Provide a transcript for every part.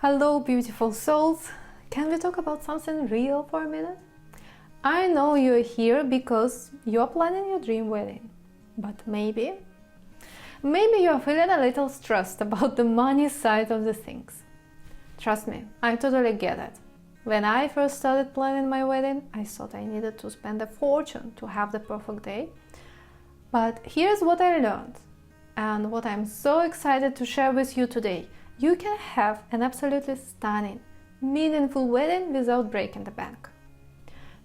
Hello, beautiful souls! Can we talk about something real for a minute? I know you're here because you're planning your dream wedding, but maybe you're feeling a little stressed about the money side of the things. Trust me, I totally get it. When I first started planning my wedding, I thought I needed to spend a fortune to have the perfect day. But here's what I learned, and what I'm so excited to share with you today. You can have an absolutely stunning, meaningful wedding without breaking the bank.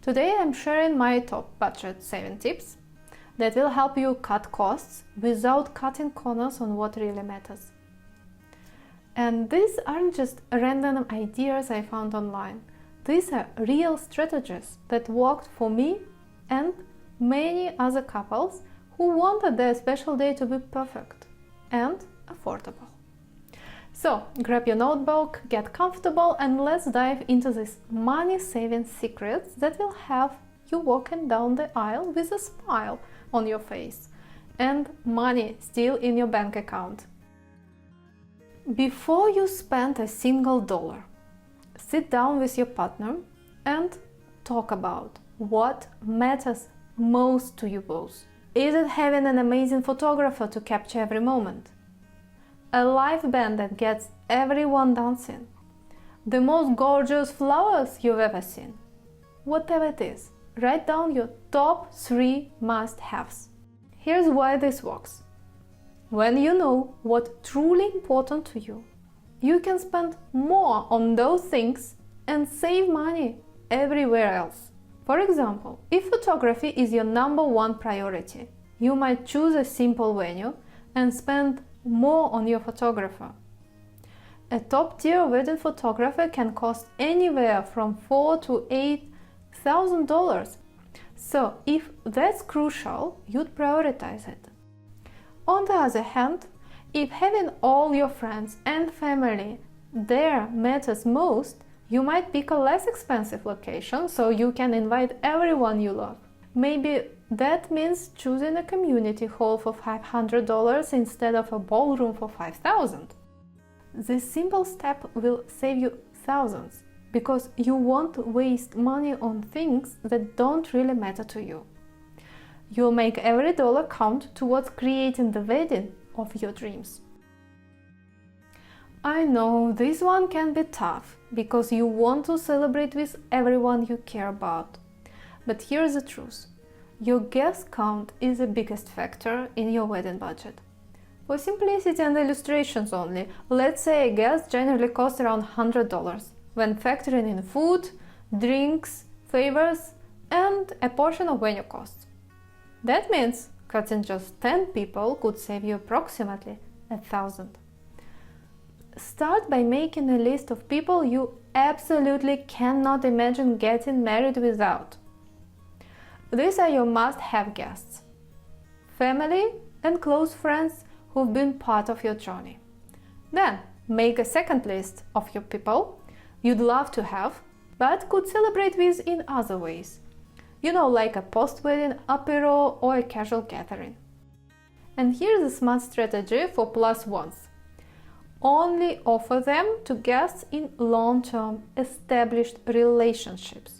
Today I'm sharing my top budget saving tips that will help you cut costs without cutting corners on what really matters. And these aren't just random ideas I found online. These are real strategies that worked for me and many other couples who wanted their special day to be perfect and affordable. So, grab your notebook, get comfortable, and let's dive into these money-saving secrets that will have you walking down the aisle with a smile on your face and money still in your bank account. Before you spend a single dollar, sit down with your partner and talk about what matters most to you both. Is it having an amazing photographer to capture every moment? A live band that gets everyone dancing? The most gorgeous flowers you've ever seen? Whatever it is, write down your top 3 must-haves. Here's why this works. When you know what's truly important to you, you can spend more on those things and save money everywhere else. For example, if photography is your number 1 priority, you might choose a simple venue and spend more on your photographer. A top-tier wedding photographer can cost anywhere from $4,000 to $8,000. So, if that's crucial, you'd prioritize it. On the other hand, if having all your friends and family there matters most, you might pick a less expensive location so you can invite everyone you love. Maybe that means choosing a community hall for $500 instead of a ballroom for $5,000. This simple step will save you thousands because you won't waste money on things that don't really matter to you. You'll make every dollar count towards creating the wedding of your dreams. I know this one can be tough because you want to celebrate with everyone you care about. But here's the truth. Your guest count is the biggest factor in your wedding budget. For simplicity and illustrations only, let's say a guest generally costs around $100 when factoring in food, drinks, favors, and a portion of venue costs. That means cutting just 10 people could save you approximately $1,000. Start by making a list of people you absolutely cannot imagine getting married without. These are your must-have guests. Family and close friends who've been part of your journey. Then, make a second list of your people you'd love to have, but could celebrate with in other ways. Like a post-wedding apéro or a casual gathering. And here's a smart strategy for plus ones. Only offer them to guests in long-term, established relationships.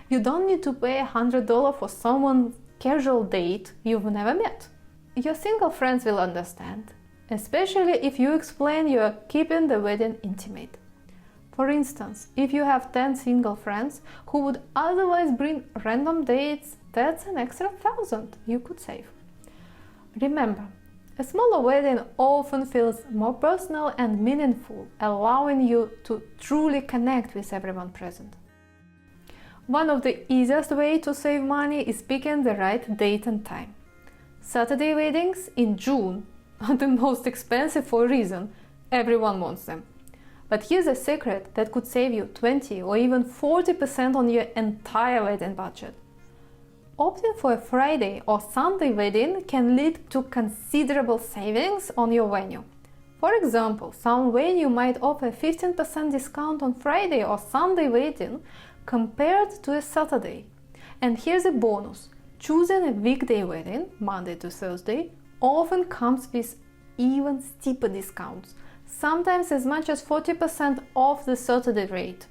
You don't need to pay $100 for someone's casual date you've never met. Your single friends will understand, especially if you explain you're keeping the wedding intimate. For instance, if you have 10 single friends who would otherwise bring random dates, that's an extra $1,000 you could save. Remember, a smaller wedding often feels more personal and meaningful, allowing you to truly connect with everyone present. One of the easiest ways to save money is picking the right date and time. Saturday weddings in June are the most expensive for a reason. Everyone wants them. But here's a secret that could save you 20 or even 40% on your entire wedding budget. Opting for a Friday or Sunday wedding can lead to considerable savings on your venue. For example, some venue might offer a 15% discount on Friday or Sunday wedding compared to a Saturday. And here's a bonus. Choosing a weekday wedding, Monday to Thursday, often comes with even steeper discounts. sometimes as much as 40% off the Saturday rate.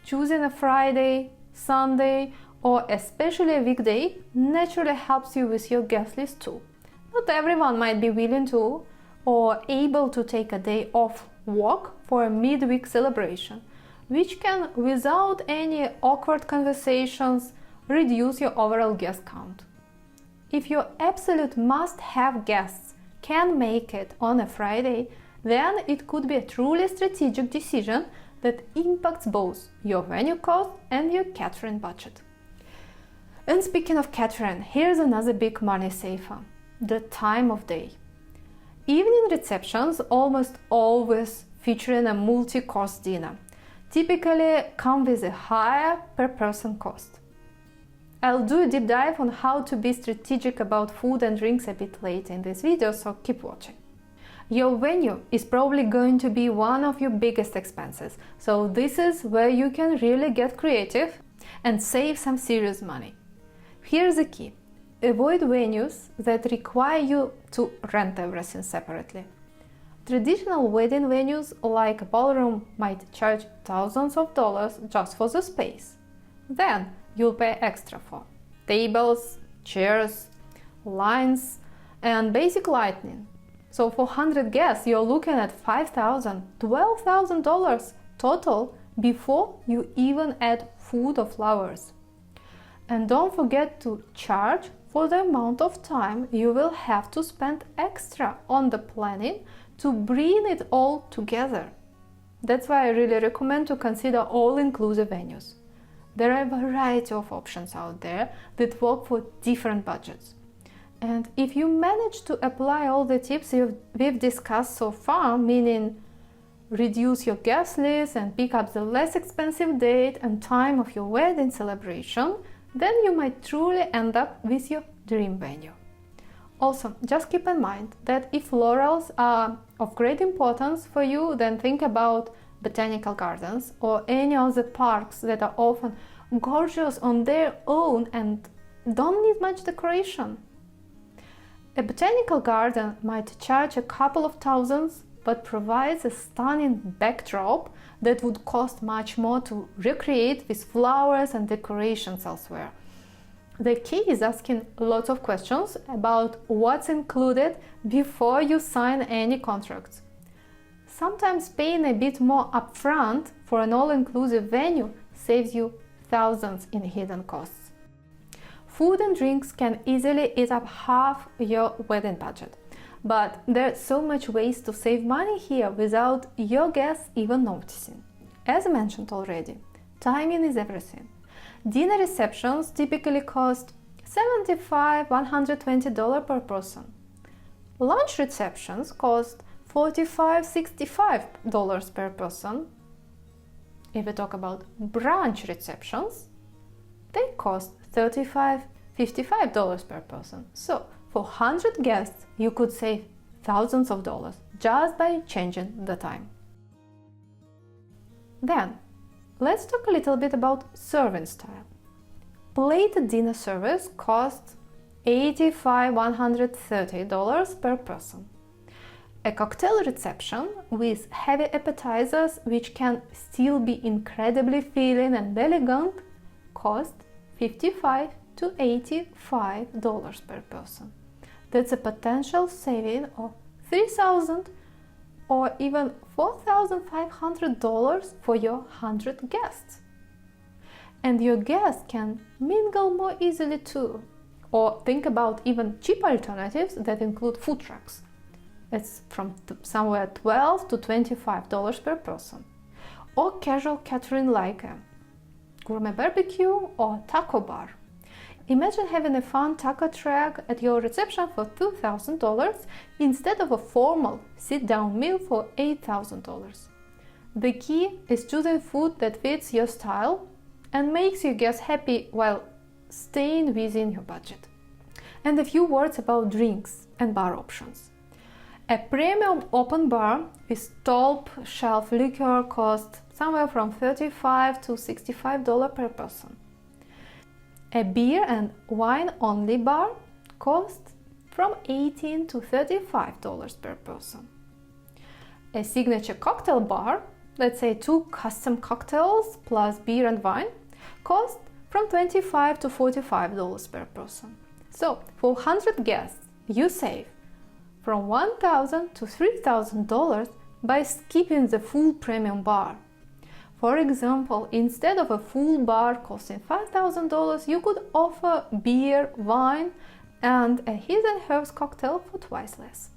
Choosing a Friday, Sunday, or especially a weekday naturally helps you with your guest list too. Not everyone might be willing to or able to take a day off work for a midweek celebration, which can, without any awkward conversations, reduce your overall guest count. If your absolute must-have guests can make it on a Friday, then it could be a truly strategic decision that impacts both your venue cost and your catering budget. And speaking of catering, here's another big money saver: the time of day. Evening receptions almost always featuring a multi-course dinner, typically come with a higher per person cost. I'll do a deep dive on how to be strategic about food and drinks a bit later in this video, so keep watching. Your venue is probably going to be one of your biggest expenses, so this is where you can really get creative and save some serious money. Here's the key: avoid venues that require you to rent everything separately. Traditional wedding venues like a ballroom might charge thousands of dollars just for the space. Then you'll pay extra for tables, chairs, lines, and basic lighting. So for 100 guests, you're looking at $5,000, $12,000 total before you even add food or flowers. And don't forget to charge for the amount of time you will have to spend extra on the planning to bring it all together. That's why I really recommend to consider all-inclusive venues. There are a variety of options out there that work for different budgets. And if you manage to apply all the tips we've discussed so far, meaning reduce your guest list and pick up the less expensive date and time of your wedding celebration, then you might truly end up with your dream venue. Also, just keep in mind that if florals are of great importance for you, then think about botanical gardens or any other parks that are often gorgeous on their own and don't need much decoration. A botanical garden might charge a couple of thousands, but provides a stunning backdrop that would cost much more to recreate with flowers and decorations elsewhere. The key is asking lots of questions about what's included before you sign any contracts. Sometimes paying a bit more upfront for an all-inclusive venue saves you thousands in hidden costs. Food and drinks can easily eat up half your wedding budget, but there's so much ways to save money here without your guests even noticing. As mentioned already, timing is everything. Dinner receptions typically cost $75 to $120 per person. Lunch receptions cost $45 to $65 per person. If we talk about brunch receptions, they cost $35 to $55 per person. So for 100 guests, you could save thousands of dollars just by changing the time. Then, let's talk a little bit about serving style. Plated dinner service costs $85 to $130 per person. A cocktail reception with heavy appetizers, which can still be incredibly filling and elegant, costs $55 to $85 per person. That's a potential saving of $3,000 or even $4,500 for your 100 guests. And your guests can mingle more easily too. Or think about even cheaper alternatives that include food trucks. It's from somewhere $12 to $25 per person. Or casual catering like a gourmet barbecue or taco bar. Imagine having a fun taco track at your reception for $2,000 instead of a formal sit-down meal for $8,000. The key is choosing food that fits your style and makes your guests happy while staying within your budget. And a few words about drinks and bar options. A premium open bar with top shelf liquor costs somewhere from $35 to $65 per person. A beer and wine only bar costs from $18 to $35 per person. A signature cocktail bar, let's say 2 custom cocktails plus beer and wine, cost from $25 to $45 per person. So for 100 guests, you save from $1,000 to $3,000 by skipping the full premium bar. For example, instead of a full bar costing $5,000, you could offer beer, wine, and a hidden herbs cocktail for twice less.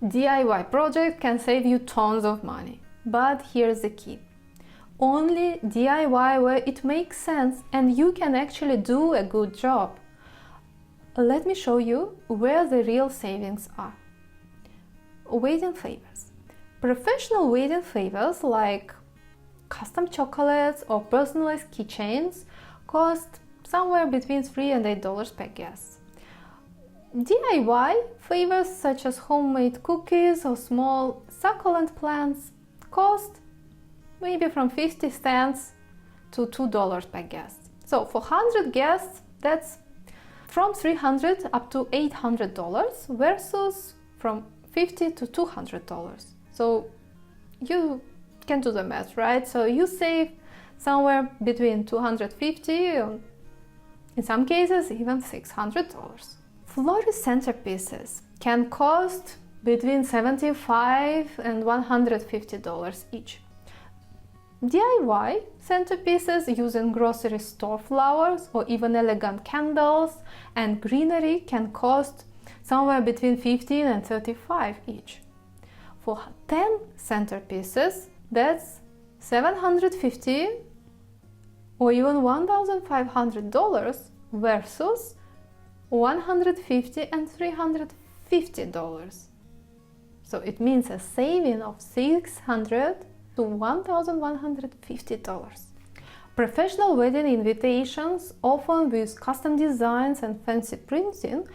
DIY project can save you tons of money, but here's the key. Only DIY where it makes sense and you can actually do a good job. Let me show you where the real savings are. Wedding favors. Professional wedding favors like custom chocolates or personalized keychains cost somewhere between $3 and $8 per guest. DIY favors such as homemade cookies or small succulent plants cost maybe from 50 cents to $2 per guest. So for 100 guests, that's from $300 up to $800 versus from $50 to $200. So you can do the math, right? So you save somewhere between $250 and in some cases even $600. Floral centerpieces can cost between $75 and $150 each. DIY centerpieces using grocery store flowers or even elegant candles and greenery can cost somewhere between $15 and $35 each. For 10 centerpieces, that's $750 or even $1,500 versus $150 and $350. So it means a saving of $600 to $1,150. Professional wedding invitations, often with custom designs and fancy printing,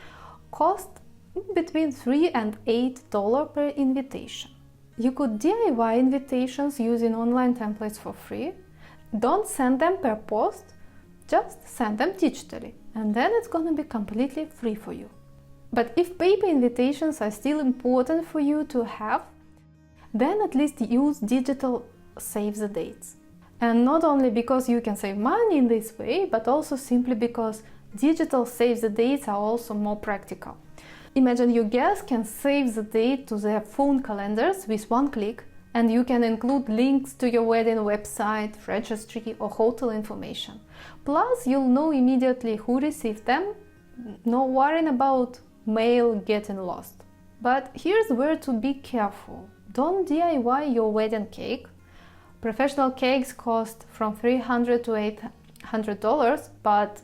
cost between $3 and $8 per invitation. You could DIY invitations using online templates for free. Don't send them per post, just send them digitally, and then it's gonna be completely free for you. But if paper invitations are still important for you to have, then at least use digital save the dates. And not only because you can save money in this way, but also simply because digital save the dates are also more practical. Imagine your guests can save the date to their phone calendars with one click, and you can include links to your wedding website, registry, or hotel information. Plus, you'll know immediately who received them, no worrying about mail getting lost. But here's where to be careful. Don't DIY your wedding cake. Professional cakes cost from $300 to $800, but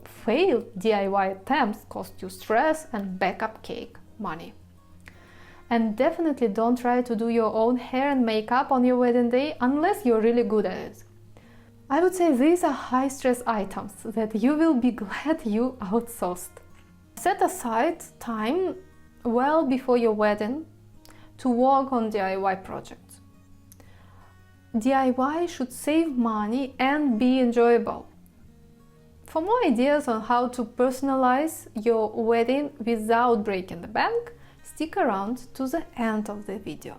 failed DIY attempts cost you stress and backup cake money. And definitely don't try to do your own hair and makeup on your wedding day unless you're really good at it. I would say these are high-stress items that you will be glad you outsourced. Set aside time well before your wedding to work on DIY projects. DIY should save money and be enjoyable. For more ideas on how to personalize your wedding without breaking the bank, stick around to the end of the video.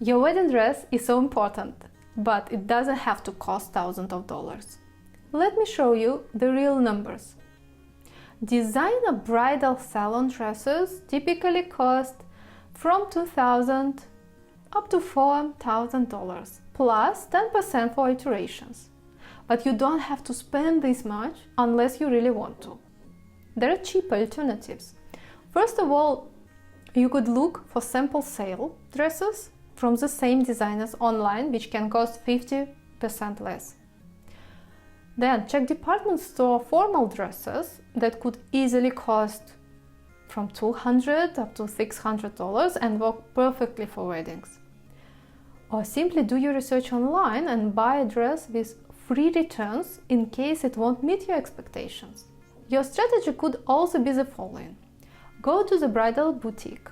Your wedding dress is so important, but it doesn't have to cost thousands of dollars. Let me show you the real numbers. Designer bridal salon dresses typically cost from $2,000 up to $4,000 plus 10% for alterations. But you don't have to spend this much unless you really want to. There are cheap alternatives. First of all, you could look for sample sale dresses from the same designers online, which can cost 50% less. Then check department store formal dresses that could easily cost from $200 up to $600 and work perfectly for weddings. Or simply do your research online and buy a dress with free returns in case it won't meet your expectations. Your strategy could also be the following. Go to the bridal boutique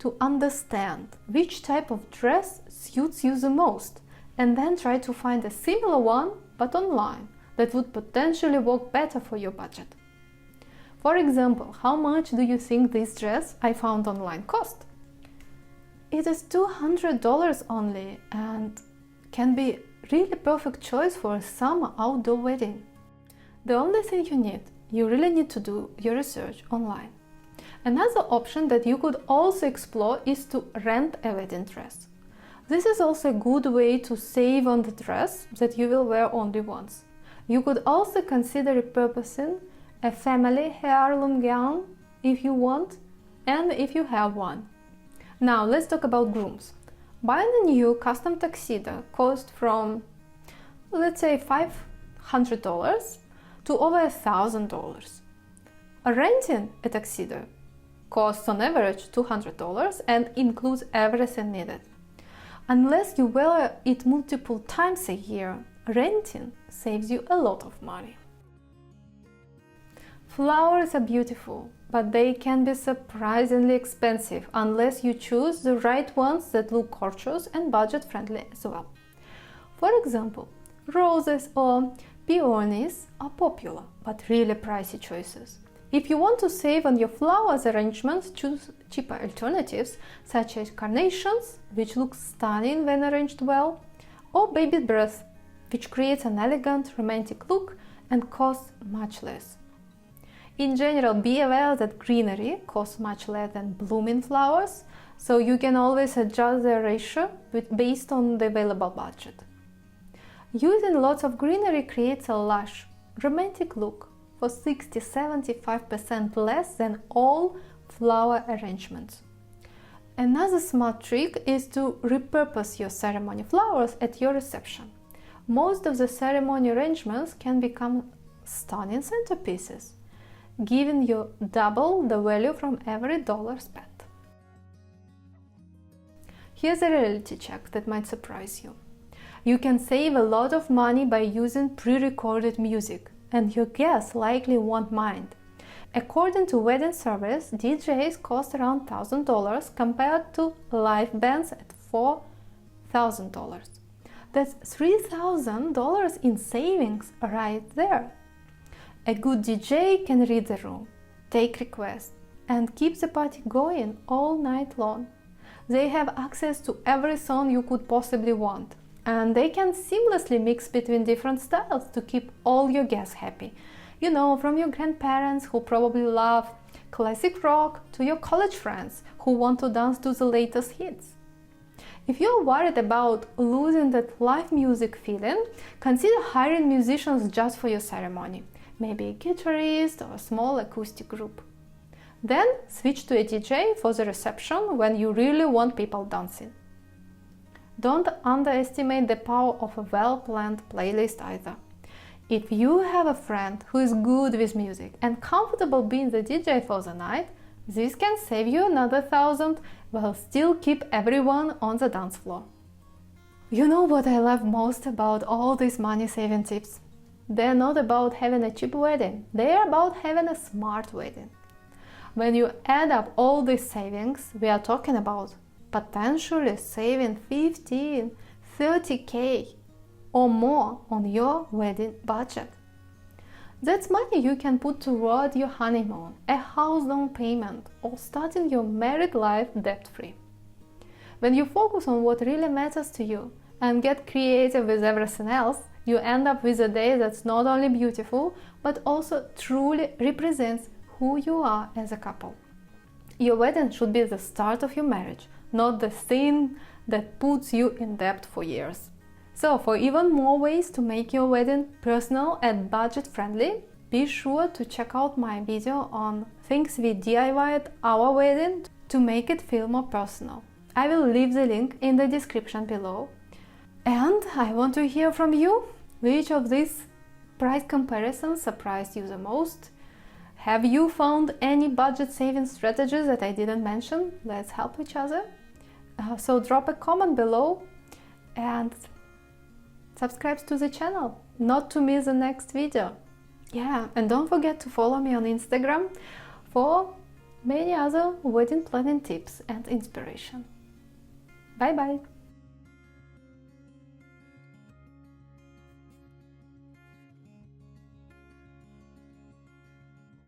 to understand which type of dress suits you the most, and then try to find a similar one but online that would potentially work better for your budget. For example, how much do you think this dress I found online cost? It is $200 only and can be really perfect choice for a summer outdoor wedding. The only thing you really need to do your research online. Another option that you could also explore is to rent a wedding dress. This is also a good way to save on the dress that you will wear only once. You could also consider repurposing a family heirloom gown if you want and if you have one. Now let's talk about grooms. Buying a new custom tuxedo costs from, let's say, $500 to over $1,000. Renting a tuxedo costs on average $200 and includes everything needed. Unless you wear it multiple times a year, renting saves you a lot of money. Flowers are beautiful, but they can be surprisingly expensive unless you choose the right ones that look gorgeous and budget-friendly as well. For example, roses or peonies are popular, but really pricey choices. If you want to save on your flowers arrangements, choose cheaper alternatives such as carnations, which look stunning when arranged well, or baby breath, which creates an elegant, romantic look and costs much less. In general, be aware that greenery costs much less than blooming flowers, so you can always adjust the ratio based on the available budget. Using lots of greenery creates a lush, romantic look for 60–75% less than all flower arrangements. Another smart trick is to repurpose your ceremony flowers at your reception. Most of the ceremony arrangements can become stunning centerpieces, giving you double the value from every dollar spent. Here's a reality check that might surprise you. You can save a lot of money by using pre-recorded music, and your guests likely won't mind. According to wedding service, DJs cost around $1,000 compared to live bands at $4,000. That's $3,000 in savings right there. A good DJ can read the room, take requests, and keep the party going all night long. They have access to every song you could possibly want, and they can seamlessly mix between different styles to keep all your guests happy. You know, from your grandparents who probably love classic rock to your college friends who want to dance to the latest hits. If you're worried about losing that live music feeling, consider hiring musicians just for your ceremony, maybe a guitarist or a small acoustic group. Then switch to a DJ for the reception when you really want people dancing. Don't underestimate the power of a well-planned playlist either. If you have a friend who is good with music and comfortable being the DJ for the night, this can save you another $1,000 while still keep everyone on the dance floor. You know what I love most about all these money-saving tips? They're not about having a cheap wedding, they're about having a smart wedding. When you add up all these savings, we are talking about potentially saving 15–30K or more on your wedding budget. That's money you can put toward your honeymoon, a house down payment, or starting your married life debt-free. When you focus on what really matters to you and get creative with everything else, you end up with a day that's not only beautiful, but also truly represents who you are as a couple. Your wedding should be the start of your marriage, not the thing that puts you in debt for years. So, for even more ways to make your wedding personal and budget-friendly, be sure to check out my video on things we DIYed our wedding to make it feel more personal. I will leave the link in the description below. And I want to hear from you. Which of these price comparisons surprised you the most? Have you found any budget-saving strategies that I didn't mention? Let's help each other. So drop a comment below and subscribe to the channel, not to miss the next video. Yeah, and don't forget to follow me on Instagram for many other wedding planning tips and inspiration. Bye bye!